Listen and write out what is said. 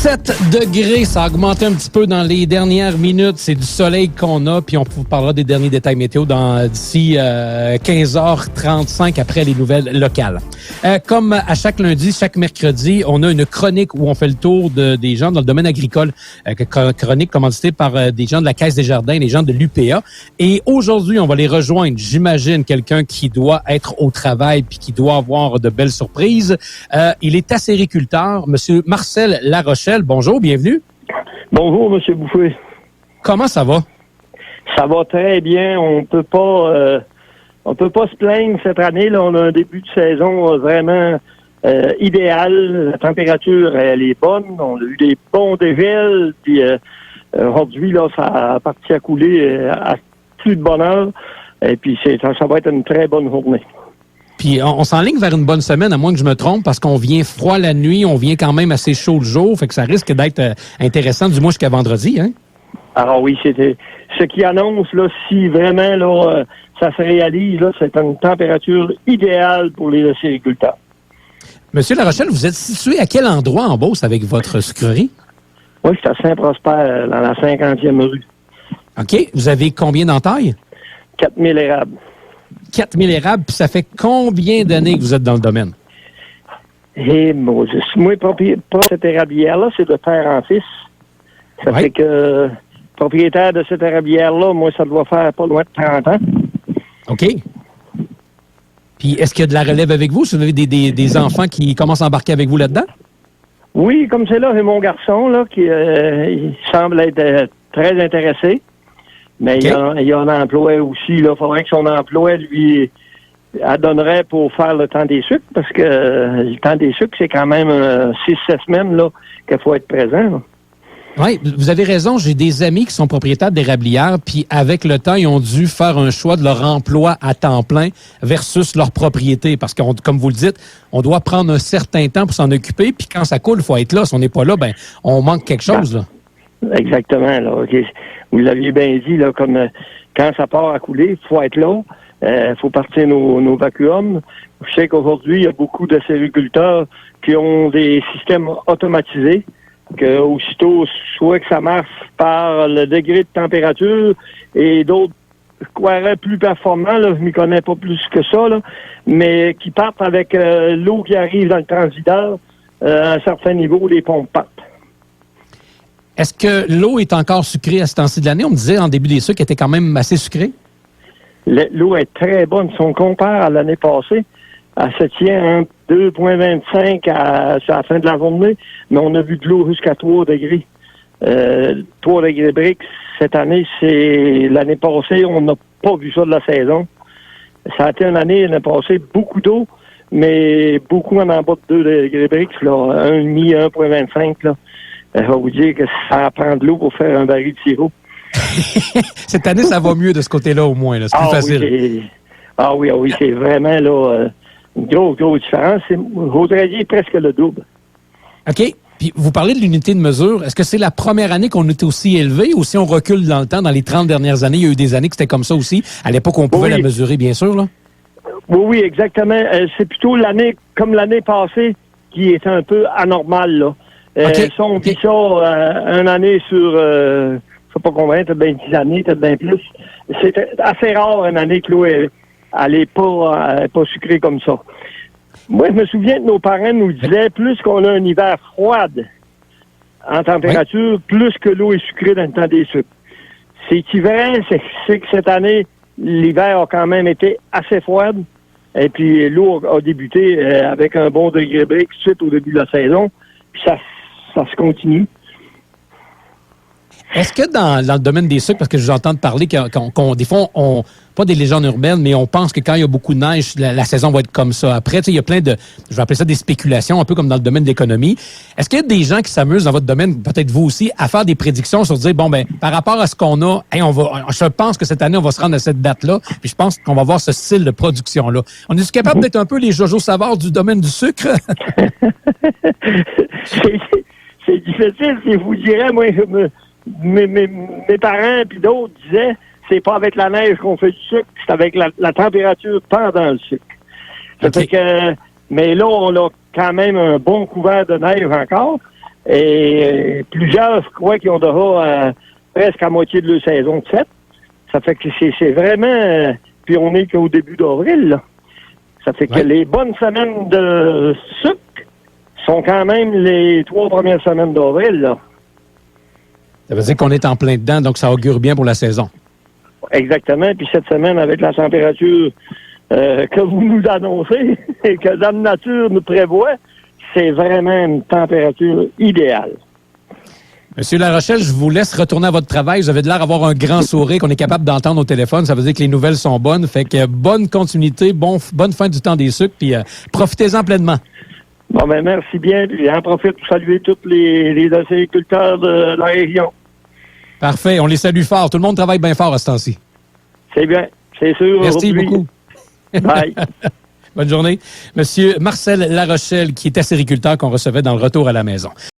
17 degrés, ça a augmenté un petit peu dans les dernières minutes. C'est du soleil qu'on a, puis on vous parlera des derniers détails météo d'ici 15h35 après les nouvelles locales. Comme à chaque lundi, chaque mercredi, on a une chronique où on fait le tour des gens dans le domaine agricole. Chronique commanditée par des gens de la Caisse des Jardins, des gens de l'UPA. Et aujourd'hui, on va les rejoindre. J'imagine quelqu'un qui doit être au travail puis qui doit avoir de belles surprises. Il est acériculteur, Monsieur Marcel Larochelle. Bonjour, bienvenue. Bonjour, Monsieur Bouffé. Comment ça va? Ça va très bien. On peut pas se plaindre cette année. Là, on a un début de saison vraiment idéal. La température, elle est bonne. On a eu des bons dégels. Puis aujourd'hui, là, ça a parti à couler à plus de bonne heure. Et puis ça va être une très bonne journée. Puis on s'enligne vers une bonne semaine, à moins que je me trompe, parce qu'on vient froid la nuit, on vient quand même assez chaud le jour, fait que ça risque d'être intéressant, du moins jusqu'à vendredi, hein? Alors oui, c'était ce qui annonce, là, si vraiment là, ça se réalise, là, c'est une température idéale pour les acériculteurs. Monsieur Larochelle, vous êtes situé à quel endroit en Beauce avec votre sucrerie? Oui, je suis à Saint-Prosper, dans la 50e rue. OK. Vous avez combien d'entailles? 4000 érables. 4000 érables, puis ça fait combien d'années que vous êtes dans le domaine? Et moi, cette érablière-là, c'est de père en fils. Ça fait que propriétaire de cette érablière-là, moi, ça doit faire pas loin de 30 ans. OK. Puis est-ce qu'il y a de la relève avec vous? Si vous avez des enfants qui commencent à embarquer avec vous là-dedans? Oui, comme c'est là, j'ai mon garçon, là, qui il semble être très intéressé. Mais okay. il y a un emploi aussi. Il faudrait que son emploi lui adonnerait pour faire le temps des sucres, parce que le temps des sucres, c'est quand même 6-7 semaines là, qu'il faut être présent. Oui, vous avez raison. J'ai des amis qui sont propriétaires d'érablières, puis avec le temps, ils ont dû faire un choix de leur emploi à temps plein versus leur propriété. Parce que, comme vous le dites, on doit prendre un certain temps pour s'en occuper, puis quand ça coule, il faut être là. Si on n'est pas là, ben on manque quelque chose, là. Exactement, là. Okay. Vous l'aviez bien dit, là, comme quand ça part à couler, il faut être là. Il faut partir nos vacuums. Je sais qu'aujourd'hui, il y a beaucoup d'acériculteurs qui ont des systèmes automatisés, que aussitôt, soit que ça marche par le degré de température, et d'autres, je croirais, plus performants, là, je m'y connais pas plus que ça, là, mais qui partent avec l'eau qui arrive dans le transitaire, à un certain niveau, les pompes partent. Est-ce que l'eau est encore sucrée à ce temps-ci de l'année? On me disait en début des sucres qu'elle était quand même assez sucrée. L'eau est très bonne. Si on compare à l'année passée, elle se tient entre 2,25 à la fin de la journée, mais on a vu de l'eau jusqu'à 3 degrés. 3 degrés briques, cette année, c'est l'année passée, on n'a pas vu ça de la saison. Ça a été une année, l'année passée, beaucoup d'eau, mais beaucoup en bas de 2 degrés briques, là, 1,5, 1,25, là. Je vais vous dire que ça prend de l'eau pour faire un baril de sirop. Cette année, ça va mieux de ce côté-là, au moins. Là. C'est plus facile. Oui, c'est vraiment là, une grosse différence. Je voudrais dire presque le double. OK. Puis, vous parlez de l'unité de mesure. Est-ce que c'est la première année qu'on était aussi élevé ou si on recule dans le temps, dans les 30 dernières années, il y a eu des années que c'était comme ça aussi? À l'époque, on pouvait la mesurer, bien sûr, là? Oui, exactement. C'est plutôt l'année, comme l'année passée, qui est un peu anormale, là. Okay. Si on vit ça une année sur, je sais pas combien, peut-être bien 10 années, peut-être bien plus. C'est assez rare une année que l'eau elle est pas sucrée comme ça. Moi, je me souviens que nos parents nous disaient, plus qu'on a un hiver froid en température, plus que l'eau est sucrée dans le temps des sucres. C'est vrai, c'est que cette année, l'hiver a quand même été assez froid. Et puis l'eau a débuté avec un bon degré brique tout de suite au début de la saison. Puis ça se continue. Est-ce que dans le domaine des sucres, parce que je vous entends parler des fois, pas des légendes urbaines, mais on pense que quand il y a beaucoup de neige, la saison va être comme ça. Après, il y a plein de, je vais appeler ça des spéculations, un peu comme dans le domaine de l'économie. Est-ce qu'il y a des gens qui s'amusent dans votre domaine, peut-être vous aussi, à faire des prédictions sur dire, bon, ben, par rapport à ce qu'on a, je pense que cette année, on va se rendre à cette date-là, puis je pense qu'on va avoir ce style de production-là. On est capable d'être un peu les Jojo Savard du domaine du sucre? C'est difficile, si je vous dirais, moi, mes parents puis d'autres disaient, c'est pas avec la neige qu'on fait du sucre, c'est avec la température pendant le sucre. Ça fait que, mais là, on a quand même un bon couvert de neige encore. Et plusieurs, je crois, qui ont déjà presque à moitié de leur saison de fête. Ça fait que c'est vraiment... puis on est qu'au début d'avril, là. Ça fait que les bonnes semaines de sucre sont quand même les 3 premières semaines d'avril, là. Ça veut dire qu'on est en plein dedans, donc ça augure bien pour la saison. Exactement. Puis cette semaine, avec la température que vous nous annoncez et que Dame Nature nous prévoit, c'est vraiment une température idéale. Monsieur Larochelle, je vous laisse retourner à votre travail. Vous avez de l'air d'avoir un grand sourire qu'on est capable d'entendre au téléphone. Ça veut dire que les nouvelles sont bonnes. Fait que bonne continuité, bonne fin du temps des sucres, puis profitez-en pleinement. Bon, ben merci bien. Puis j'en profite pour saluer tous les agriculteurs de la région. Parfait. On les salue fort. Tout le monde travaille bien fort à ce temps-ci. C'est bien. C'est sûr. Merci beaucoup. Bye. Bonne journée. Monsieur Marcel Larochelle, qui est acériculteur qu'on recevait dans le retour à la maison.